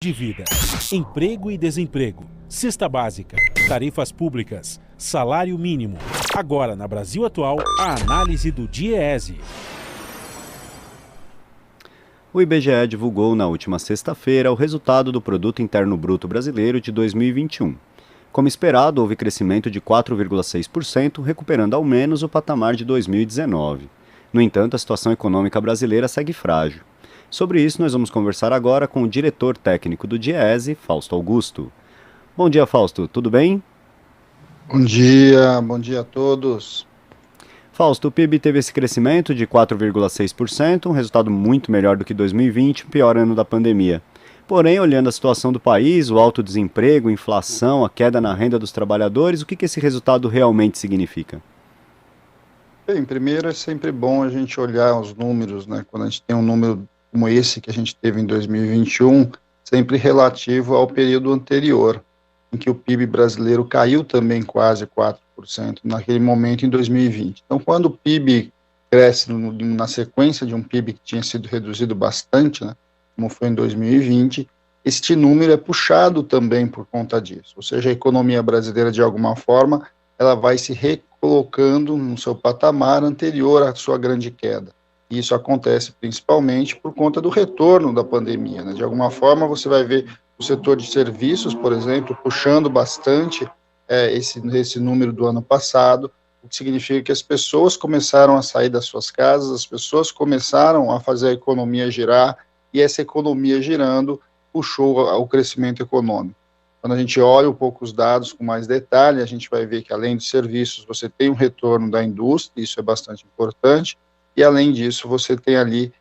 de vida, emprego e desemprego, cesta básica, tarifas públicas, salário mínimo. Agora, na Brasil Atual, a análise do DIEESE. O IBGE divulgou na última sexta-feira o resultado do Produto Interno Bruto Brasileiro de 2021. Como esperado, houve crescimento de 4,6%, recuperando ao menos o patamar de 2019. No entanto, a situação econômica brasileira segue frágil. Sobre isso, nós vamos conversar agora com o diretor técnico do DIEESE, Fausto Augusto. Bom dia, Fausto, tudo bem? Bom dia a todos. Fausto, o PIB teve esse crescimento de 4,6%, um resultado muito melhor do que 2020, o pior ano da pandemia. Porém, olhando a situação do país, o alto desemprego, a inflação, a queda na renda dos trabalhadores, o que esse resultado realmente significa? Bem, primeiro é sempre bom a gente olhar os números, né? Quando a gente tem um número como esse que a gente teve em 2021, sempre relativo ao período anterior, em que o PIB brasileiro caiu também quase 4% naquele momento em 2020. Então, quando o PIB cresce na sequência de um PIB que tinha sido reduzido bastante, né, como foi em 2020, este número é puxado também por conta disso. Ou seja, a economia brasileira, de alguma forma, ela vai se recolocando no seu patamar anterior à sua grande queda. E isso acontece principalmente por conta do retorno da pandemia, né? De alguma forma, você vai ver o setor de serviços, por exemplo, puxando bastante esse número do ano passado, o que significa que as pessoas começaram a sair das suas casas, as pessoas começaram a fazer a economia girar, e essa economia girando puxou o crescimento econômico. Quando a gente olha um pouco os dados com mais detalhe, a gente vai ver que, além dos serviços, você tem um retorno da indústria, isso é bastante importante, e, além disso, você tem ali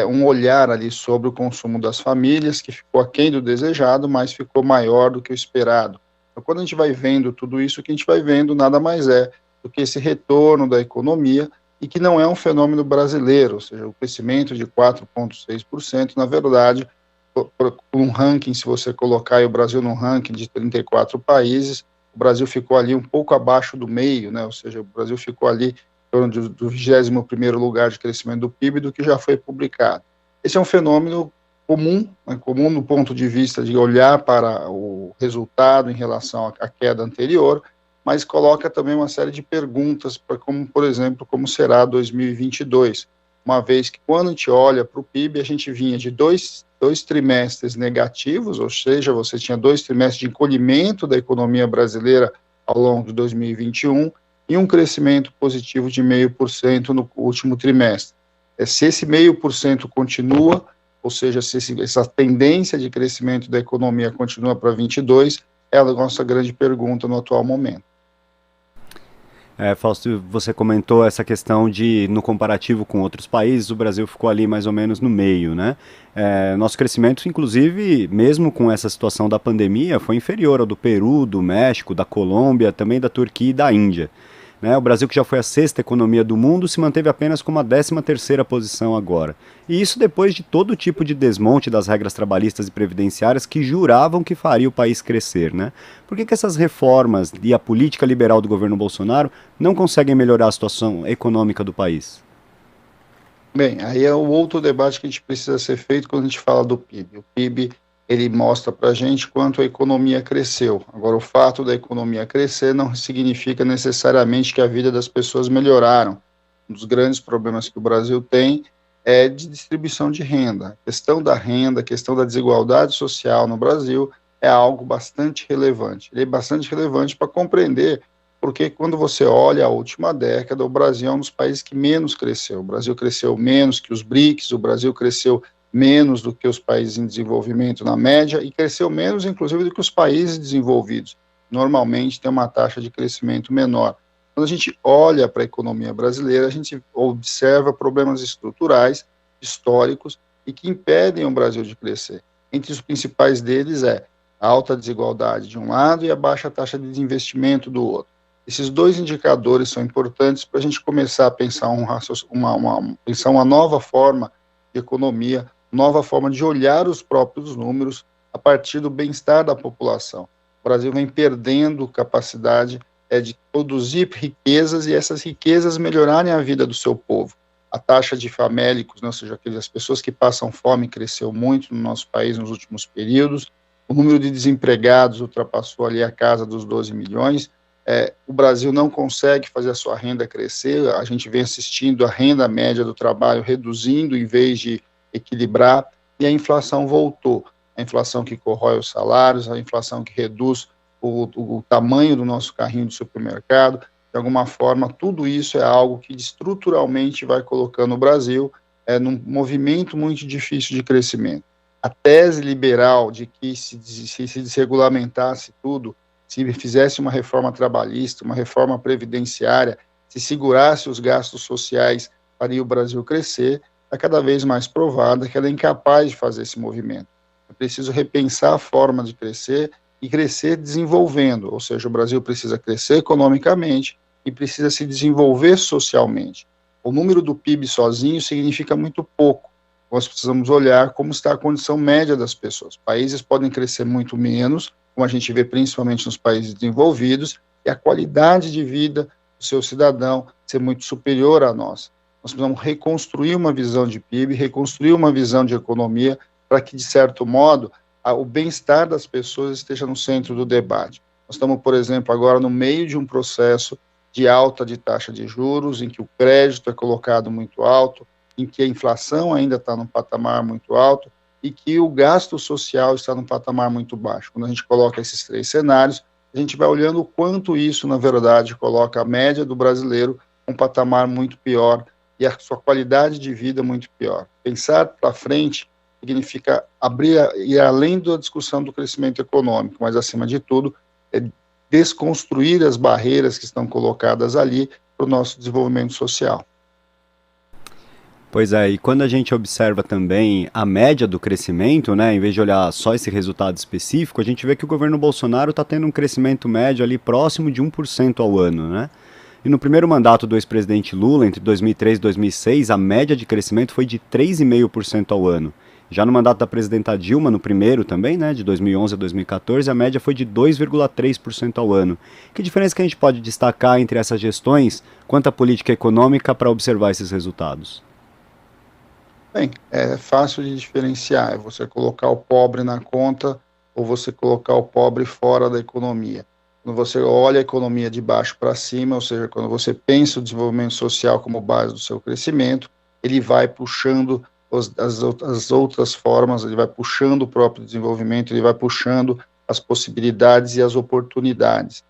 um olhar ali sobre o consumo das famílias, que ficou aquém do desejado, mas ficou maior do que o esperado. Então, quando a gente vai vendo tudo isso, o que a gente vai vendo nada mais é do que esse retorno da economia, e que não é um fenômeno brasileiro, ou seja, o crescimento de 4,6%, na verdade, por um ranking, se você colocar o Brasil num ranking de 34 países, o Brasil ficou ali um pouco abaixo do meio, né? Ou seja, o Brasil ficou ali em torno do 21º lugar de crescimento do PIB do que já foi publicado. Esse é um fenômeno comum, né? Comum no ponto de vista de olhar para o resultado em relação à queda anterior, mas coloca também uma série de perguntas, como, por exemplo, como será 2022, uma vez que, quando a gente olha para o PIB, a gente vinha de dois trimestres negativos, ou seja, você tinha 2 trimestres de encolhimento da economia brasileira ao longo de 2021, e um crescimento positivo de 0,5% no último trimestre. Se esse 0,5% continua, ou seja, se essa tendência de crescimento da economia continua para 22, é a nossa grande pergunta no atual momento. Fausto, você comentou essa questão de, no comparativo com outros países, o Brasil ficou ali mais ou menos no meio, né? Nosso crescimento, inclusive, mesmo com essa situação da pandemia, foi inferior ao do Peru, do México, da Colômbia, também da Turquia e da Índia. O Brasil, que já foi a 6ª economia do mundo, se manteve apenas com uma 13ª posição agora. E isso depois de todo tipo de desmonte das regras trabalhistas e previdenciárias que juravam que faria o país crescer, né? Por que essas reformas e a política liberal do governo Bolsonaro não conseguem melhorar a situação econômica do país? Bem, aí é o outro debate que a gente precisa ser feito quando a gente fala do PIB. O PIB, ele mostra para a gente quanto a economia cresceu. Agora, o fato da economia crescer não significa necessariamente que a vida das pessoas melhoraram. Um dos grandes problemas que o Brasil tem é de distribuição de renda. A questão da renda, a questão da desigualdade social no Brasil é algo bastante relevante. Ele é bastante relevante para compreender porque, quando você olha a última década, o Brasil é um dos países que menos cresceu. O Brasil cresceu menos que os BRICS, o Brasil cresceu menos do que os países em desenvolvimento na média, e cresceu menos, inclusive, do que os países desenvolvidos. Normalmente tem uma taxa de crescimento menor. Quando a gente olha para a economia brasileira, a gente observa problemas estruturais, históricos, e que impedem o Brasil de crescer. Entre os principais deles é a alta desigualdade de um lado e a baixa taxa de desinvestimento do outro. Esses dois indicadores são importantes para a gente começar a pensar pensar uma nova forma de economia, nova forma de olhar os próprios números a partir do bem-estar da população. O Brasil vem perdendo capacidade de produzir riquezas e essas riquezas melhorarem a vida do seu povo. A taxa de famélicos, né, ou seja, as pessoas que passam fome, cresceu muito no nosso país nos últimos períodos. O número de desempregados ultrapassou ali a casa dos 12 milhões. O Brasil não consegue fazer a sua renda crescer, a gente vem assistindo a renda média do trabalho reduzindo em vez de equilibrar, e a inflação voltou. A inflação que corrói os salários, a inflação que reduz o tamanho do nosso carrinho de supermercado. De alguma forma, tudo isso é algo que estruturalmente vai colocando o Brasil num movimento muito difícil de crescimento. A tese liberal de que se desregulamentasse tudo, se fizesse uma reforma trabalhista, uma reforma previdenciária, se segurasse os gastos sociais, faria o Brasil crescer, é cada vez mais provada que ela é incapaz de fazer esse movimento. É preciso repensar a forma de crescer e crescer desenvolvendo, ou seja, o Brasil precisa crescer economicamente e precisa se desenvolver socialmente. O número do PIB sozinho significa muito pouco. Nós precisamos olhar como está a condição média das pessoas. Países podem crescer muito menos, como a gente vê principalmente nos países desenvolvidos, e a qualidade de vida do seu cidadão ser muito superior à nossa. Nós precisamos reconstruir uma visão de PIB, reconstruir uma visão de economia, para que, de certo modo, o bem-estar das pessoas esteja no centro do debate. Nós estamos, por exemplo, agora no meio de um processo de alta de taxa de juros, em que o crédito é colocado muito alto, em que a inflação ainda está num patamar muito alto e que o gasto social está num patamar muito baixo. Quando a gente coloca esses três cenários, a gente vai olhando o quanto isso, na verdade, coloca a média do brasileiro um patamar muito pior e a sua qualidade de vida muito pior. Pensar para frente significa ir além da discussão do crescimento econômico, mas, acima de tudo, desconstruir as barreiras que estão colocadas ali para o nosso desenvolvimento social. Pois é, e quando a gente observa também a média do crescimento, né, em vez de olhar só esse resultado específico, a gente vê que o governo Bolsonaro está tendo um crescimento médio ali próximo de 1% ao ano, né? E no primeiro mandato do ex-presidente Lula, entre 2003 e 2006, a média de crescimento foi de 3,5% ao ano. Já no mandato da presidenta Dilma, no primeiro também, né, de 2011 a 2014, a média foi de 2,3% ao ano. Que diferença que a gente pode destacar entre essas gestões quanto à política econômica para observar esses resultados? Bem, é fácil de diferenciar, é você colocar o pobre na conta ou você colocar o pobre fora da economia. Quando você olha a economia de baixo para cima, ou seja, quando você pensa o desenvolvimento social como base do seu crescimento, ele vai puxando as outras formas, ele vai puxando o próprio desenvolvimento, ele vai puxando as possibilidades e as oportunidades.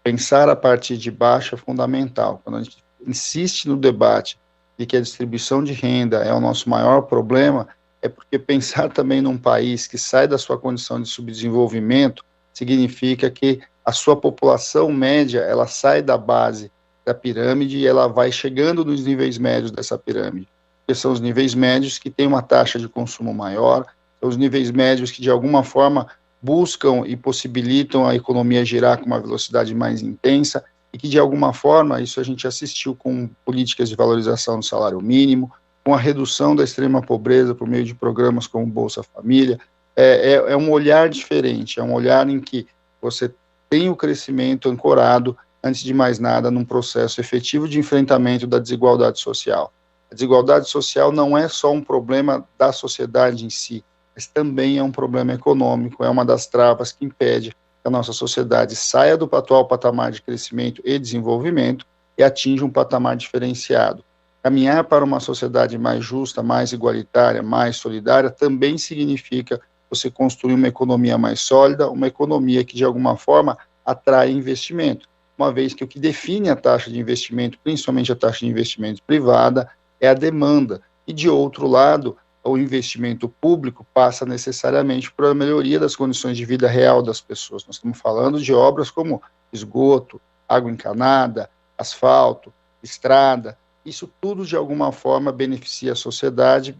Pensar a partir de baixo é fundamental. Quando a gente insiste no debate de que a distribuição de renda é o nosso maior problema, é porque pensar também num país que sai da sua condição de subdesenvolvimento significa que a sua população média, ela sai da base da pirâmide e ela vai chegando nos níveis médios dessa pirâmide, que são os níveis médios que têm uma taxa de consumo maior, são os níveis médios que de alguma forma buscam e possibilitam a economia girar com uma velocidade mais intensa, e que, de alguma forma, isso a gente assistiu com políticas de valorização do salário mínimo, com a redução da extrema pobreza por meio de programas como Bolsa Família. É um olhar diferente, é um olhar em que você tem o crescimento ancorado, antes de mais nada, num processo efetivo de enfrentamento da desigualdade social. A desigualdade social não é só um problema da sociedade em si, mas também é um problema econômico, é uma das travas que impede que a nossa sociedade saia do atual patamar de crescimento e desenvolvimento e atinja um patamar diferenciado. Caminhar para uma sociedade mais justa, mais igualitária, mais solidária, também significa você construir uma economia mais sólida, uma economia que, de alguma forma, atrai investimento, uma vez que o que define a taxa de investimento, principalmente a taxa de investimento privada, é a demanda. E, de outro lado, o investimento público passa necessariamente por a melhoria das condições de vida real das pessoas. Nós estamos falando de obras como esgoto, água encanada, asfalto, estrada. Isso tudo, de alguma forma, beneficia a sociedade,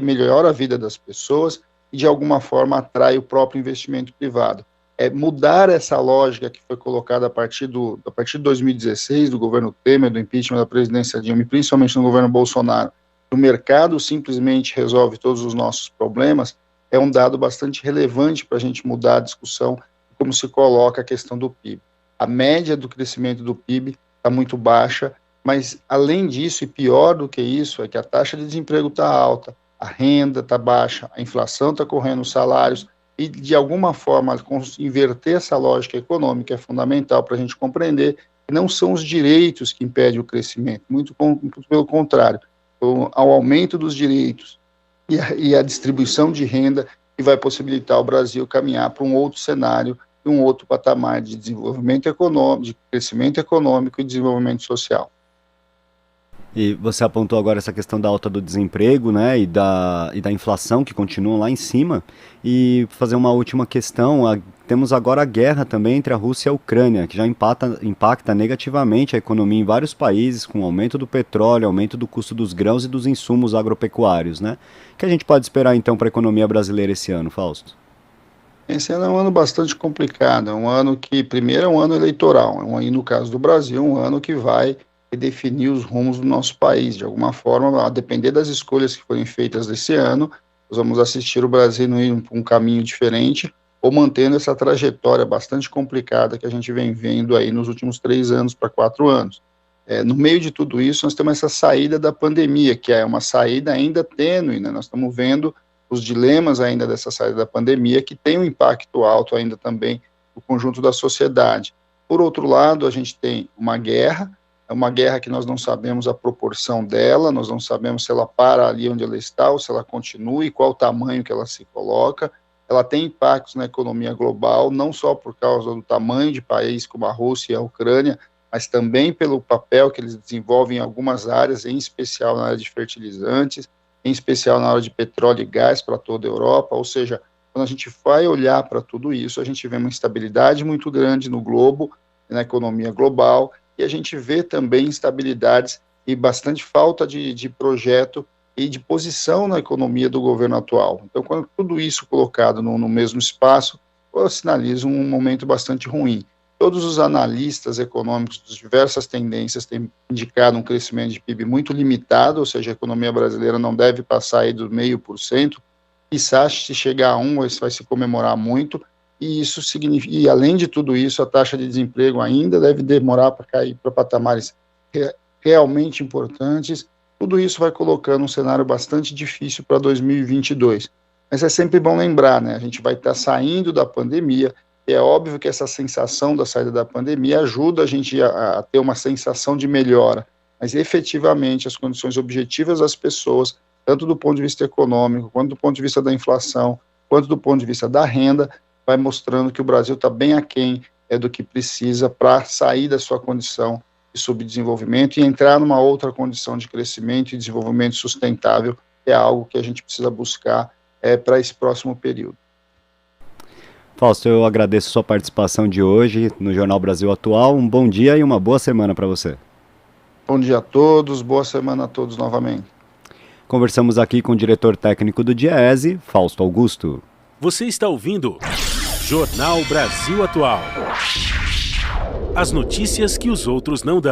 melhora a vida das pessoas e, de alguma forma, atrai o próprio investimento privado. Mudar essa lógica que foi colocada a partir de 2016, do governo Temer, do impeachment da presidência Dilma, e principalmente no governo Bolsonaro, o mercado simplesmente resolve todos os nossos problemas, é um dado bastante relevante para a gente mudar a discussão de como se coloca a questão do PIB. A média do crescimento do PIB está muito baixa Mas, além disso, e pior do que isso, é que a taxa de desemprego está alta, a renda está baixa, a inflação está correndo os salários, e, de alguma forma, inverter essa lógica econômica é fundamental para a gente compreender que não são os direitos que impedem o crescimento, muito pelo contrário, ao aumento dos direitos e a distribuição de renda que vai possibilitar o Brasil caminhar para um outro cenário e um outro patamar de desenvolvimento econômico, de crescimento econômico e desenvolvimento social. E você apontou agora essa questão da alta do desemprego, né, e da inflação que continuam lá em cima. E fazer uma última questão, temos agora a guerra também entre a Rússia e a Ucrânia, que já impacta negativamente a economia em vários países, com o aumento do petróleo, aumento do custo dos grãos e dos insumos agropecuários, né? O que a gente pode esperar então para a economia brasileira esse ano, Fausto? Esse ano é um ano bastante complicado, é um ano que, primeiro, é um ano eleitoral, e no caso do Brasil, um ano que vai definir os rumos do nosso país. De alguma forma, a depender das escolhas que forem feitas desse ano, nós vamos assistir o Brasil indo por um caminho diferente ou mantendo essa trajetória bastante complicada que a gente vem vendo aí nos últimos 3 anos para 4 anos. No meio de tudo isso, nós temos essa saída da pandemia, que é uma saída ainda tênue, né? Nós estamos vendo os dilemas ainda dessa saída da pandemia, que tem um impacto alto ainda também no conjunto da sociedade. Por outro lado, a gente tem uma guerra, é uma guerra que nós não sabemos a proporção dela, nós não sabemos se ela para ali onde ela está ou se ela continua e qual o tamanho que ela se coloca. Ela tem impactos na economia global, não só por causa do tamanho de países como a Rússia e a Ucrânia, mas também pelo papel que eles desenvolvem em algumas áreas, em especial na área de fertilizantes, em especial na área de petróleo e gás para toda a Europa. Ou seja, quando a gente vai olhar para tudo isso, a gente vê uma instabilidade muito grande no globo, na economia global, e a gente vê também instabilidades e bastante falta de projeto e de posição na economia do governo atual. Então, quando tudo isso colocado no mesmo espaço, eu sinalizo um momento bastante ruim. Todos os analistas econômicos de diversas tendências têm indicado um crescimento de PIB muito limitado, ou seja, a economia brasileira não deve passar aí do 0,5%, quizá se chegar a 1%, isso vai se comemorar muito, e isso significa, e além de tudo isso, a taxa de desemprego ainda deve demorar para cair para patamares realmente importantes. Tudo isso vai colocando um cenário bastante difícil para 2022. Mas é sempre bom lembrar, né? A gente vai estar saindo da pandemia, e é óbvio que essa sensação da saída da pandemia ajuda a gente a ter uma sensação de melhora, mas efetivamente as condições objetivas das pessoas, tanto do ponto de vista econômico, quanto do ponto de vista da inflação, quanto do ponto de vista da renda, vai mostrando que o Brasil está bem aquém do que precisa para sair da sua condição de subdesenvolvimento e entrar numa outra condição de crescimento e desenvolvimento sustentável, que é algo que a gente precisa buscar para esse próximo período. Fausto, eu agradeço a sua participação de hoje no Jornal Brasil Atual. Um bom dia e uma boa semana para você. Bom dia a todos, boa semana a todos novamente. Conversamos aqui com o diretor técnico do Diese, Fausto Augusto. Você está ouvindo Jornal Brasil Atual. As notícias que os outros não dão.